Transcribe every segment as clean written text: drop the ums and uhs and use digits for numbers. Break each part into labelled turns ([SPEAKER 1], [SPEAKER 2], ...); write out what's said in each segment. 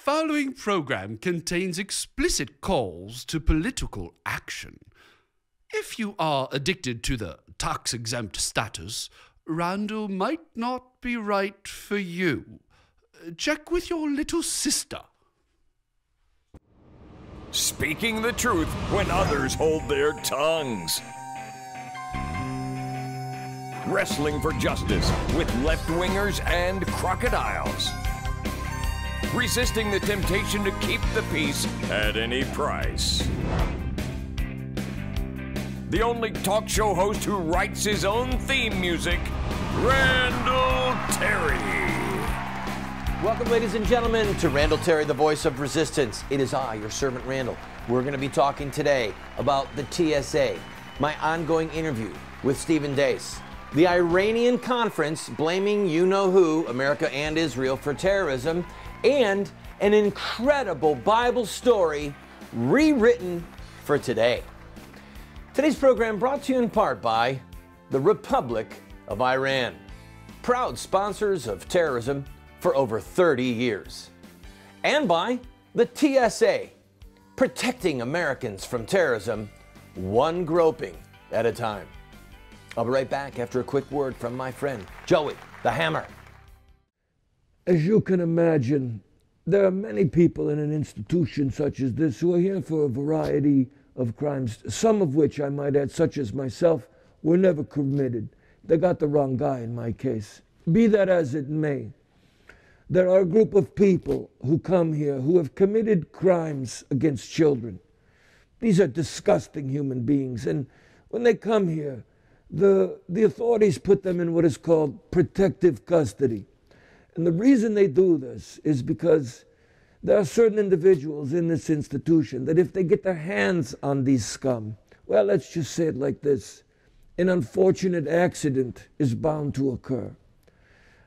[SPEAKER 1] following program contains explicit calls to political action. If you are addicted to the tax-exempt status, Randall might not be right for you. Check with your little sister.
[SPEAKER 2] Speaking the truth when others hold their tongues. Wrestling for justice with left-wingers and crocodiles. Resisting the temptation to keep the peace at any price. The only talk show host who writes his own theme music, Randall Terry.
[SPEAKER 3] Welcome, ladies and gentlemen, to Randall Terry, the voice of resistance. It is I, your servant Randall. We're going to be talking today about the TSA, my ongoing interview with Stephen Deace, the Iranian conference blaming you-know-who, America and Israel, for terrorism, and an incredible Bible story rewritten for today. Today's program brought to you in part by the Republic of Iran, proud sponsors of terrorism for over 30 years, and by the TSA, protecting Americans from terrorism one groping at a time. I'll be right back after a quick word from my friend, Joey the Hammer.
[SPEAKER 4] As you can imagine, there are many people in an institution such as this who are here for a variety of crimes, some of which, I might add, such as myself, were never committed. They got the wrong guy in my case. Be that as it may, there are a group of people who come here who have committed crimes against children. These are disgusting human beings, and when they come here, the authorities put them in what is called protective custody. And the reason they do this is because there are certain individuals in this institution that if they get their hands on these scum, well, let's just say it like this, an unfortunate accident is bound to occur.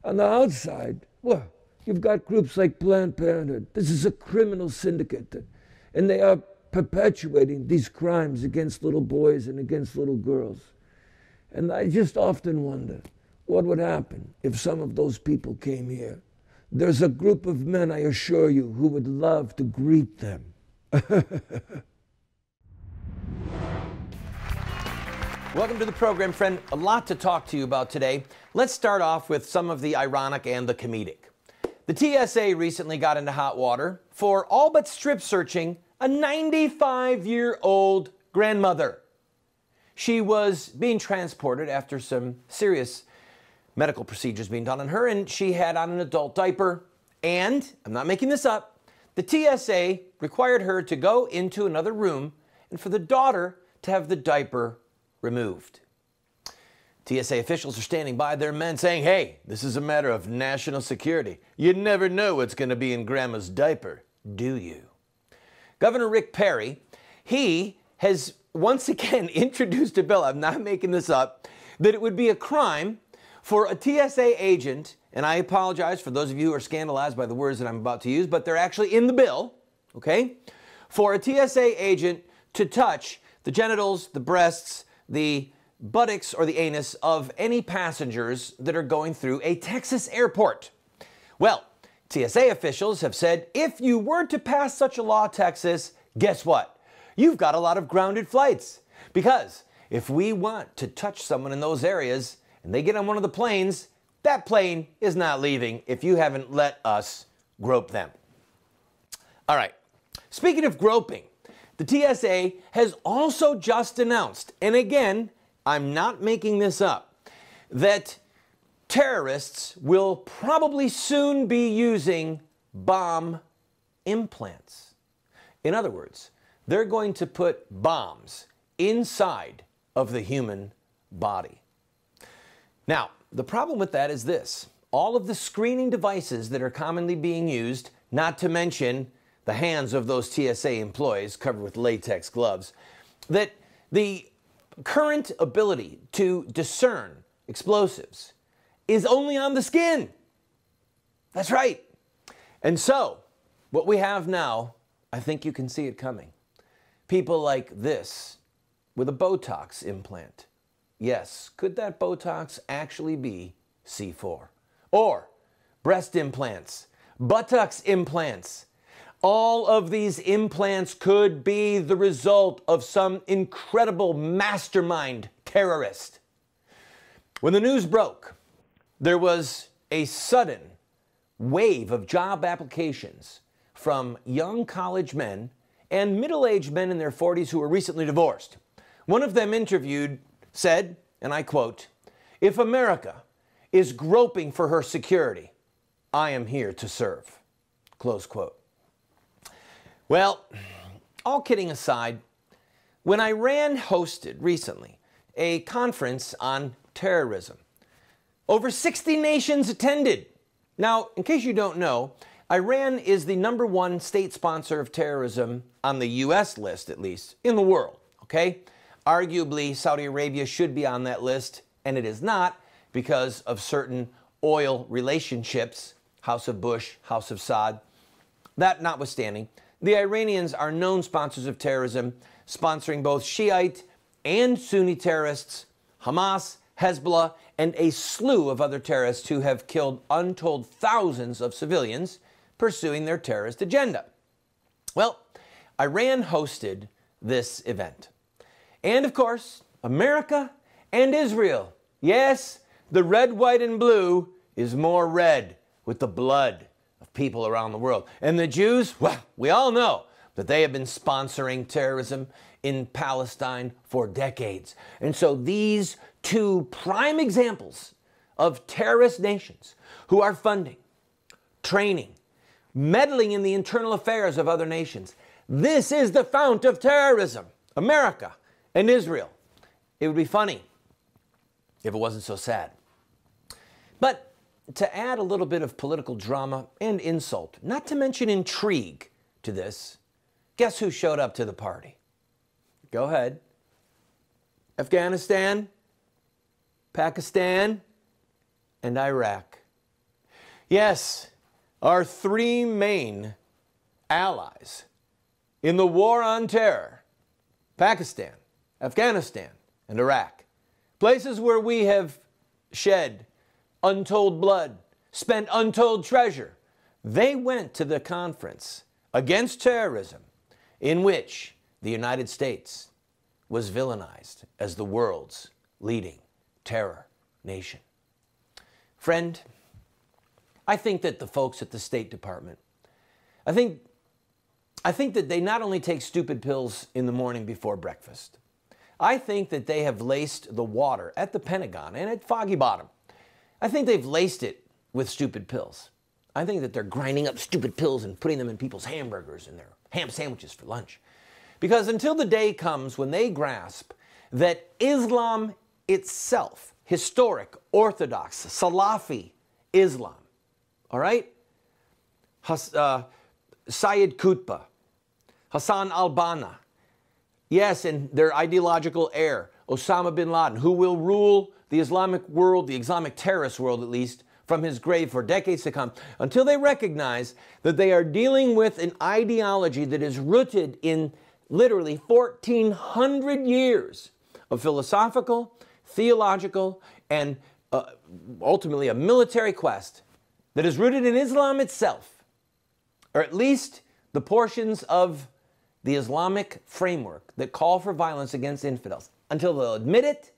[SPEAKER 4] On the outside, well, you've got groups like Planned Parenthood. This is a criminal syndicate, and they are perpetuating these crimes against little boys and against little girls. And I just often wonder, what would happen if some of those people came here? There's a group of men, I assure you, who would love to greet them.
[SPEAKER 3] Welcome to the program, friend. A lot to talk to you about today. Let's start off with some of the ironic and the comedic. The TSA recently got into hot water for all but strip searching a 95-year-old grandmother. She was being transported after some serious medical procedures being done on her, and she had on an adult diaper. And, I'm not making this up, the TSA required her to go into another room and for the daughter to have the diaper removed. TSA officials are standing by their men saying, hey, this is a matter of national security. You never know what's going to be in grandma's diaper, do you? Governor Rick Perry, he has once again introduced a bill, I'm not making this up, that it would be a crime for a TSA agent, and I apologize for those of you who are scandalized by the words that I'm about to use, but they're actually in the bill, okay? For a TSA agent to touch the genitals, the breasts, the buttocks, or the anus of any passengers that are going through a Texas airport. Well, TSA officials have said if you were to pass such a law, Texas, guess what? You've got a lot of grounded flights. Because if we want to touch someone in those areas, and they get on one of the planes, that plane is not leaving if you haven't let us grope them. All right, speaking of groping, the TSA has also just announced, and again, I'm not making this up, that terrorists will probably soon be using bomb implants. In other words, they're going to put bombs inside of the human body. Now, the problem with that is this. All of the screening devices that are commonly being used, not to mention the hands of those TSA employees covered with latex gloves, that the current ability to discern explosives is only on the skin. That's right. And so, what we have now, I think you can see it coming. People like this with a Botox implant. Yes, could that Botox actually be C4? Or breast implants, buttocks implants. All of these implants could be the result of some incredible mastermind terrorist. When the news broke, there was a sudden wave of job applications from young college men and middle-aged men in their 40s who were recently divorced. One of them interviewed said, and I quote, "If America is groping for her security, I am here to serve." Close quote. Well, all kidding aside, when Iran hosted recently a conference on terrorism, over 60 nations attended. Now, in case you don't know, Iran is the #1 state sponsor of terrorism on the U.S. list, at least, in the world, okay? Arguably, Saudi Arabia should be on that list, and it is not because of certain oil relationships, House of Bush, House of Saud. That notwithstanding, the Iranians are known sponsors of terrorism, sponsoring both Shiite and Sunni terrorists, Hamas, Hezbollah, and a slew of other terrorists who have killed untold thousands of civilians pursuing their terrorist agenda. Well, Iran hosted this event. And of course, America and Israel. Yes, the red, white, and blue is more red with the blood of people around the world. And the Jews, well, we all know that they have been sponsoring terrorism in Palestine for decades. And so these two prime examples of terrorist nations who are funding, training, meddling in the internal affairs of other nations, this is the fount of terrorism, America and Israel. It would be funny if it wasn't so sad. But to add a little bit of political drama and insult, not to mention intrigue to this, guess who showed up to the party? Go ahead. Afghanistan, Pakistan, and Iraq. Yes, our three main allies in the war on terror, Pakistan, Afghanistan, and Iraq. Places where we have shed untold blood, spent untold treasure. They went to the conference against terrorism in which the United States was villainized as the world's leading terror nation. Friend, I think that the folks at the State Department, I think that they not only take stupid pills in the morning before breakfast, I think that they have laced the water at the Pentagon and at Foggy Bottom. I think they've laced it with stupid pills. I think that they're grinding up stupid pills and putting them in people's hamburgers and their ham sandwiches for lunch. Because until the day comes when they grasp that Islam itself, historic, orthodox, Salafi Islam, all right? Syed Qutb, Hassan al-Banna, yes, and their ideological heir, Osama bin Laden, who will rule the Islamic world, the Islamic terrorist world at least, from his grave for decades to come, until they recognize that they are dealing with an ideology that is rooted in literally 1,400 years of philosophical, theological, and ultimately a military quest that is rooted in Islam itself, or at least the portions of the Islamic framework that call for violence against infidels. Until they'll admit it,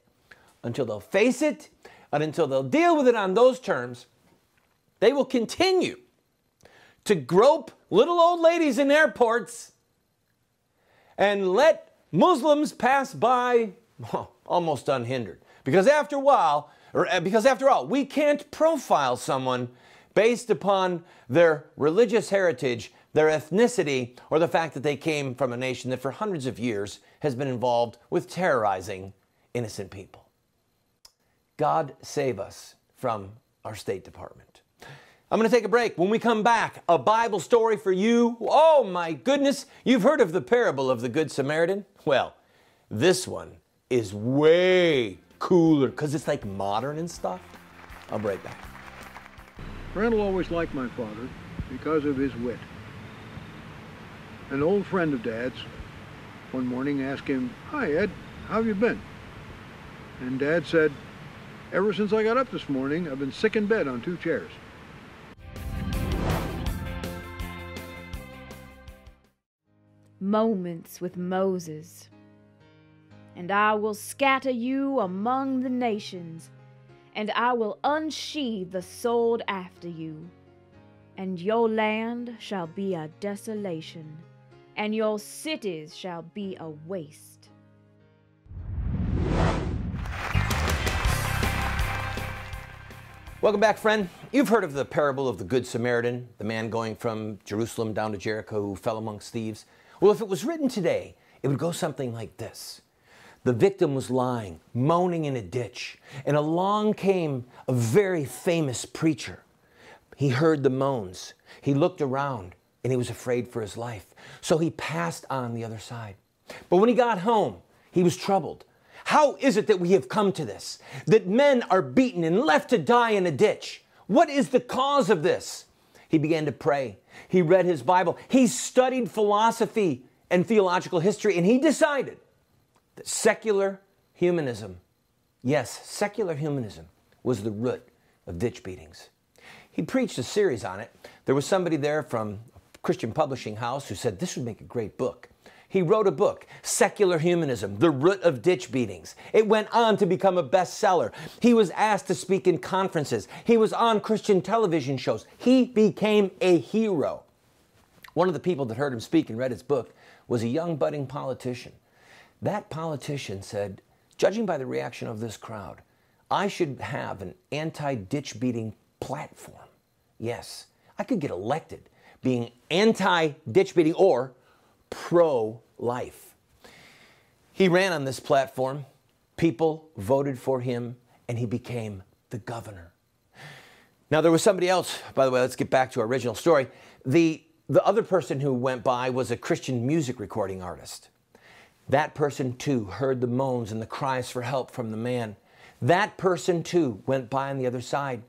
[SPEAKER 3] until they'll face it, and until they'll deal with it on those terms, they will continue to grope little old ladies in airports and let Muslims pass by almost unhindered. Because after all, we can't profile someone based upon their religious heritage, their ethnicity, or the fact that they came from a nation that for hundreds of years has been involved with terrorizing innocent people. God save us from our State Department. I'm going to take a break. When we come back, a Bible story for you. Oh my goodness, you've heard of the parable of the Good Samaritan? Well, this one is way cooler because it's like modern and stuff. I'll be right back.
[SPEAKER 5] Randall always liked my father because of his wit. An old friend of Dad's one morning asked him, "Hi, Ed, how have you been?" And Dad said, "Ever since I got up this morning, I've been sick in bed on 2 chairs."
[SPEAKER 6] moments with Moses. And I will scatter you among the nations, and I will unsheathe the sword after you. And your land shall be a desolation, and your cities shall be a waste.
[SPEAKER 3] Welcome back, friend. You've heard of the parable of the Good Samaritan, the man going from Jerusalem down to Jericho who fell amongst thieves. Well, if it was written today, it would go something like this. The victim was lying, moaning in a ditch, and along came a very famous preacher. He heard the moans. He looked around, and he was afraid for his life. So he passed on the other side. But when he got home, he was troubled. How is it that we have come to this? That men are beaten and left to die in a ditch? What is the cause of this? He began to pray. He read his Bible. He studied philosophy and theological history, and he decided that secular humanism, yes, secular humanism, was the root of ditch beatings. He preached a series on it. There was somebody there from a Christian publishing house who said this would make a great book. He wrote a book, Secular Humanism, The Root of Ditch Beatings. It went on to become a bestseller. He was asked to speak in conferences. He was on Christian television shows. He became a hero. One of the people that heard him speak and read his book was a young budding politician. That politician said, judging by the reaction of this crowd, I should have an anti-ditch beating platform. Yes, I could get elected being anti-ditch beating or pro-life. He ran on this platform. People voted for him, and he became the governor. Now, there was somebody else, by the way, let's get back to our original story. The other person who went by was a Christian music recording artist. That person, too, heard the moans and the cries for help from the man. That person, too, went by on the other side.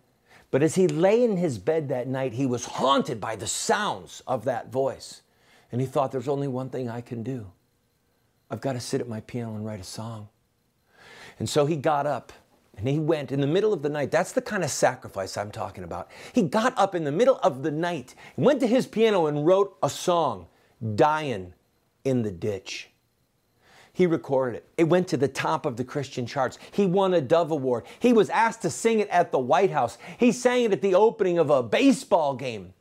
[SPEAKER 3] But as he lay in his bed that night, he was haunted by the sounds of that voice. And he thought, there's only one thing I can do. I've got to sit at my piano and write a song. And so he got up and he went in the middle of the night. That's the kind of sacrifice I'm talking about. He got up in the middle of the night and went to his piano and wrote a song, Dying in the Ditch. He recorded it. It went to the top of the Christian charts. He won a Dove Award. He was asked to sing it at the White House. He sang it at the opening of a baseball game.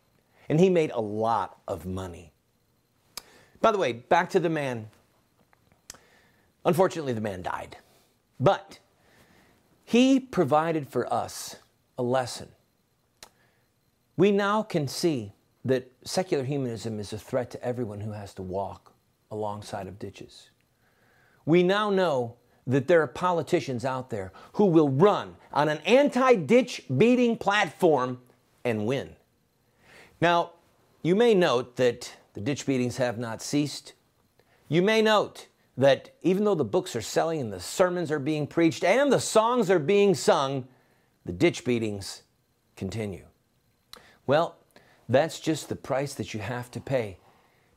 [SPEAKER 3] And he made a lot of money. By the way, back to the man. Unfortunately, the man died. But he provided for us a lesson. We now can see that secular humanism is a threat to everyone who has to walk alongside of ditches. We now know that there are politicians out there who will run on an anti-ditch beating platform and win. Now, you may note that the ditch beatings have not ceased. You may note that even though the books are selling and the sermons are being preached and the songs are being sung, the ditch beatings continue. Well, that's just the price that you have to pay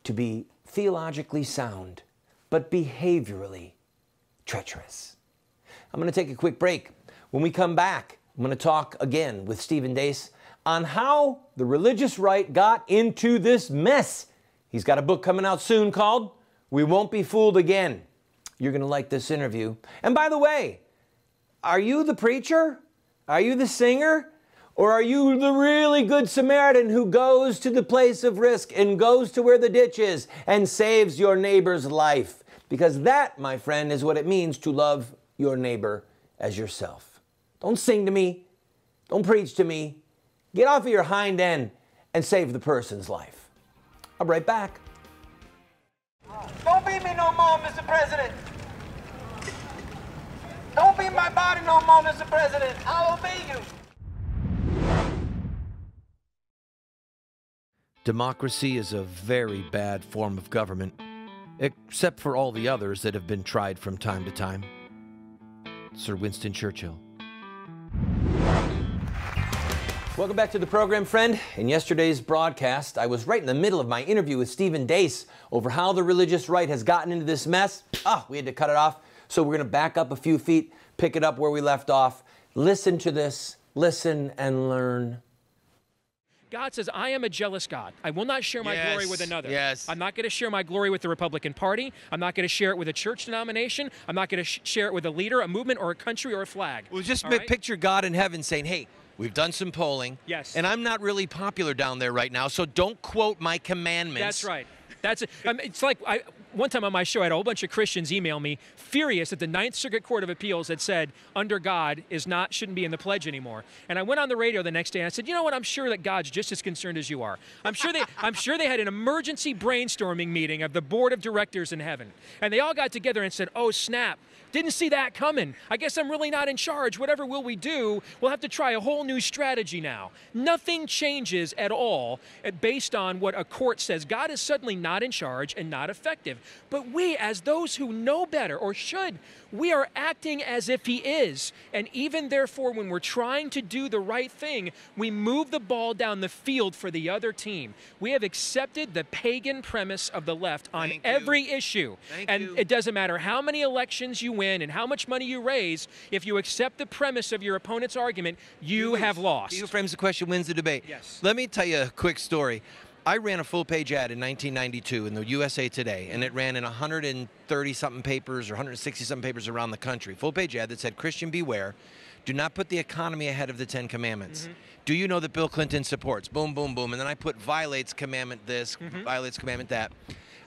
[SPEAKER 3] to be theologically sound, but behaviorally treacherous. I'm going to take a quick break. When we come back, I'm going to talk again with Stephen Dace on how the religious right got into this mess. He's got a book coming out soon called We Won't Be Fooled Again. You're going to like this interview. And by the way, are you the preacher? Are you the singer? Or are you the really good Samaritan who goes to the place of risk and goes to where the ditch is and saves your neighbor's life? Because that, my friend, is what it means to love your neighbor as yourself. Don't sing to me. Don't preach to me. Get off of your hind end and save the person's life. I'll be right back.
[SPEAKER 7] Don't beat me no more, Mr. President. Don't beat my body no more, Mr. President. I'll obey you.
[SPEAKER 3] Democracy is a very bad form of government, except for all the others that have been tried from time to time. Sir Winston Churchill. Welcome back to the program, friend. In yesterday's broadcast, I was right in the middle of my interview with Stephen Dace over how the religious right has gotten into this mess. We had to cut it off, so we're going to back up a few feet, pick it up where we left off. Listen to this, listen and learn.
[SPEAKER 8] God says, I am a jealous God. I will not share my glory with another.
[SPEAKER 3] Yes.
[SPEAKER 8] I'm not going to share my glory with the Republican Party. I'm not going to share it with a church denomination. I'm not going to share it with a leader, a movement, or a country, or a flag.
[SPEAKER 3] Well, just
[SPEAKER 8] All right?
[SPEAKER 3] picture God in heaven saying, hey, we've done some polling.
[SPEAKER 8] Yes.
[SPEAKER 3] And I'm not really popular down there right now, so don't quote my commandments.
[SPEAKER 8] That's right. That's it. It's like one time on my show, I had a whole bunch of Christians email me furious that the Ninth Circuit Court of Appeals had said under God shouldn't be in the pledge anymore. And I went on the radio the next day and I said, you know what? I'm sure that God's just as concerned as you are. I'm sure they had an emergency brainstorming meeting of the board of directors in heaven, and they all got together and said, oh snap. Didn't see that coming. I guess I'm really not in charge. Whatever will we do? We'll have to try a whole new strategy now. Nothing changes at all based on what a court says. God is suddenly not in charge and not effective. But we, as those who know better, or should, we are acting as if he is. And even therefore, when we're trying to do the right thing, we move the ball down the field for the other team. We have accepted the pagan premise of the left on every issue. And it doesn't matter how many elections you win and how much money you raise, if you accept the premise of your opponent's argument, you have lost.
[SPEAKER 3] He who frames the question wins the debate.
[SPEAKER 8] Yes.
[SPEAKER 3] Let me tell you a quick story. I ran a full-page ad in 1992 in the USA Today, and it ran in 130-something papers or 160-something papers around the country. Full-page ad that said, Christian, beware. Do not put the economy ahead of the 10 Commandments. Do you know that Bill Clinton supports? Boom, boom, boom. And then I put violates commandment this, violates commandment that.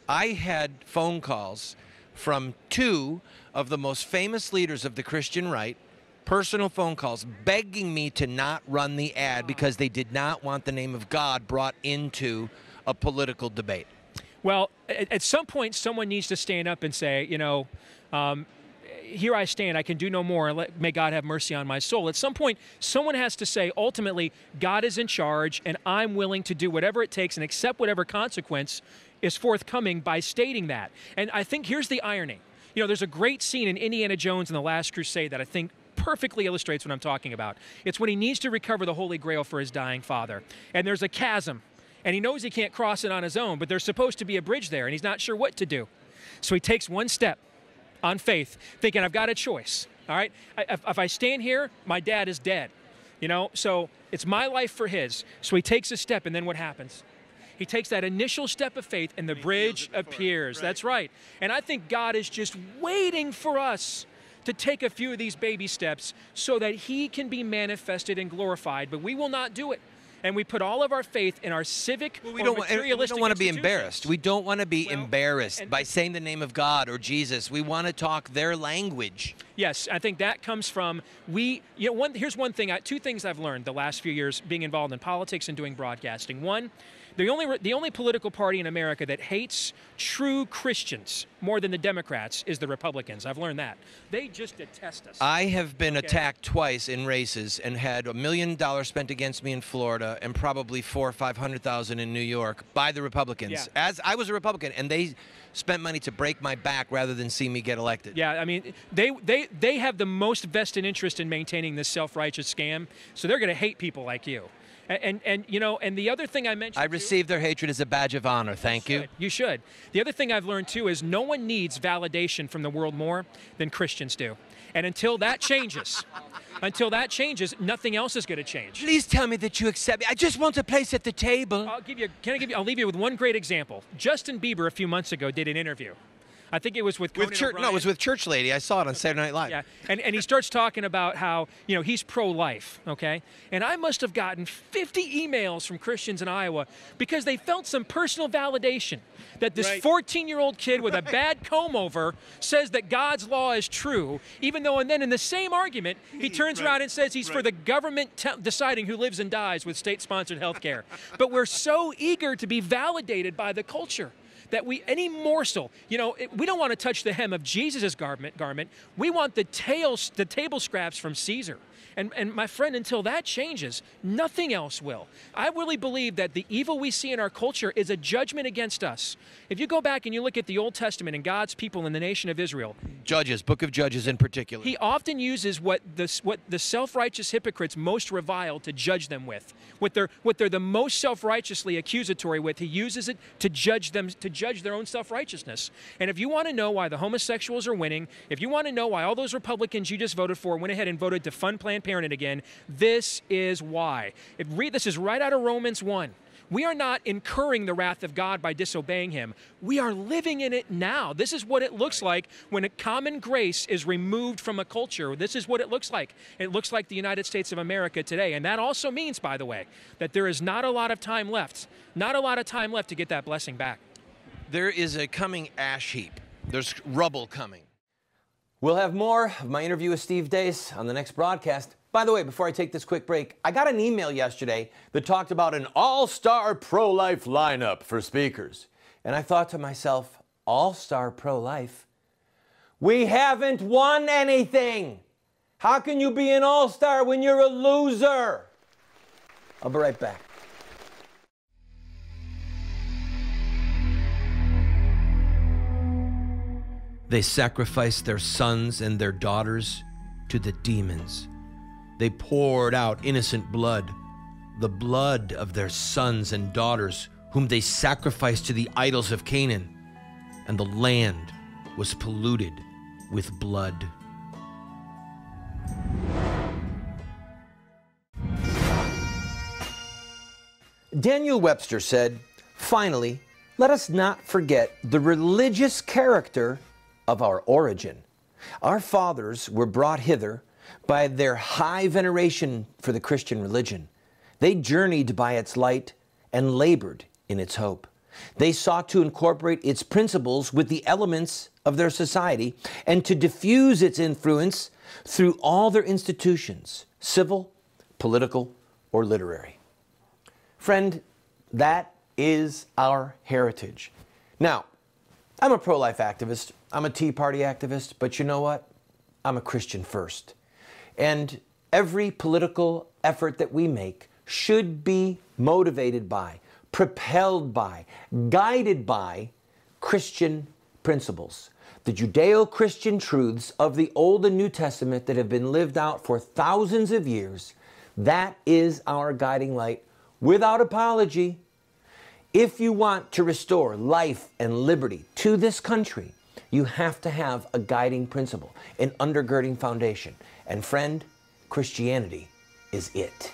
[SPEAKER 3] I had phone calls from two of the most famous leaders of the Christian right, personal phone calls begging me to not run the ad because they did not want the name of God brought into a political debate.
[SPEAKER 8] Well, at some point, someone needs to stand up and say, you know, here I stand, I can do no more, may God have mercy on my soul. At some point, someone has to say, ultimately, God is in charge, and I'm willing to do whatever it takes and accept whatever consequence is forthcoming by stating that. And I think here's the irony. You know, there's a great scene in Indiana Jones and the Last Crusade that I think perfectly illustrates what I'm talking about. It's when he needs to recover the Holy Grail for his dying father. And there's a chasm, and he knows he can't cross it on his own, but there's supposed to be a bridge there, and he's not sure what to do. So he takes one step on faith, thinking, I've got a choice, all right? If I stand here, my dad is dead, you know? So it's my life for his. So he takes a step, and then what happens? He takes that initial step of faith, and the bridge appears. Right. That's right. And I think God is just waiting for us to take a few of these baby steps so that he can be manifested and glorified, but we will not do it. And we put all of our faith in our civic or materialistic
[SPEAKER 3] we don't want to be
[SPEAKER 8] institutions.
[SPEAKER 3] embarrassed. We don't want to be embarrassed by saying the name of God or Jesus. We want to talk their language.
[SPEAKER 8] Yes, I think that comes from here's one thing, two things I've learned the last few years being involved in politics and doing broadcasting. One, the only political party in America that hates true Christians more than the Democrats is the Republicans. I've learned that. They just detest us.
[SPEAKER 3] I have been attacked twice in races and had $1 million spent against me in Florida and probably $400,000 or $500,000 in New York by the Republicans.
[SPEAKER 8] Yeah.
[SPEAKER 3] As I was a Republican, and they spent money to break my back rather than see me get elected.
[SPEAKER 8] Yeah, I mean, they have the most vested interest in maintaining this self-righteous scam, so they're going to hate people like you. And you know, and the other thing I mentioned,
[SPEAKER 3] I receive their hatred as a badge of honor. Thank you.
[SPEAKER 8] You should. The other thing I've learned too is no one needs validation from the world more than Christians do. And until that changes, nothing else is going to change.
[SPEAKER 3] Please tell me that you accept me. I just want a place at the table.
[SPEAKER 8] I'll leave you with one great example. Justin Bieber a few months ago did an interview. I think it was with Conan O'Brien.
[SPEAKER 3] No, it was with Church Lady. I saw it on Saturday Night Live.
[SPEAKER 8] Yeah, and he starts talking about how, you know, he's pro-life, okay? And I must have gotten 50 emails from Christians in Iowa because they felt some personal validation that this 14-year-old kid with a bad comb-over says that God's law is true, even though, and then in the same argument, he turns around and says he's for the government deciding who lives and dies with state-sponsored health care. But we're so eager to be validated by the culture that any morsel, you know, we don't want to touch the hem of Jesus' garment. We want the table scraps from Caesar. And my friend, until that changes, nothing else will. I really believe that the evil we see in our culture is a judgment against us. If you go back and you look at the Old Testament and God's people in the nation of Israel,
[SPEAKER 3] Judges, Book of Judges in particular,
[SPEAKER 8] he often uses what the self-righteous hypocrites most revile to judge them with. What they're the most self-righteously accusatory with, he uses it to judge them, to judge their own self-righteousness. And if you want to know why the homosexuals are winning, if you want to know why all those Republicans you just voted for went ahead and voted to fund Planned Planned Parenthood again. This is why. This is right out of Romans 1. We are not incurring the wrath of God by disobeying him. We are living in it now. This is what it looks like when a common grace is removed from a culture. This is what it looks like. It looks like the United States of America today. And that also means, by the way, that there is not a lot of time left. Not a lot of time left to get that blessing back.
[SPEAKER 9] There is a coming ash heap. There's rubble coming.
[SPEAKER 3] We'll have more of my interview with Steve Deace on the next broadcast. By the way, before I take this quick break, I got an email yesterday that talked about an all-star pro-life lineup for speakers. And I thought to myself, all-star pro-life? We haven't won anything. How can you be an all-star when you're a loser? I'll be right back. They sacrificed their sons and their daughters to the demons. They poured out innocent blood, the blood of their sons and daughters, whom they sacrificed to the idols of Canaan, and the land was polluted with blood. Daniel Webster said, "Finally, let us not forget the religious character of our origin. Our fathers were brought hither by their high veneration for the Christian religion. They journeyed by its light and labored in its hope. They sought to incorporate its principles with the elements of their society and to diffuse its influence through all their institutions, civil, political, or literary." Friend, that is our heritage. Now, I'm a pro-life activist. I'm a Tea Party activist, but you know what? I'm a Christian first. And every political effort that we make should be motivated by, propelled by, guided by Christian principles. The Judeo-Christian truths of the Old and New Testament that have been lived out for thousands of years, that is our guiding light without apology. If you want to restore life and liberty to this country, you have to have a guiding principle, an undergirding foundation. And friend, Christianity is it.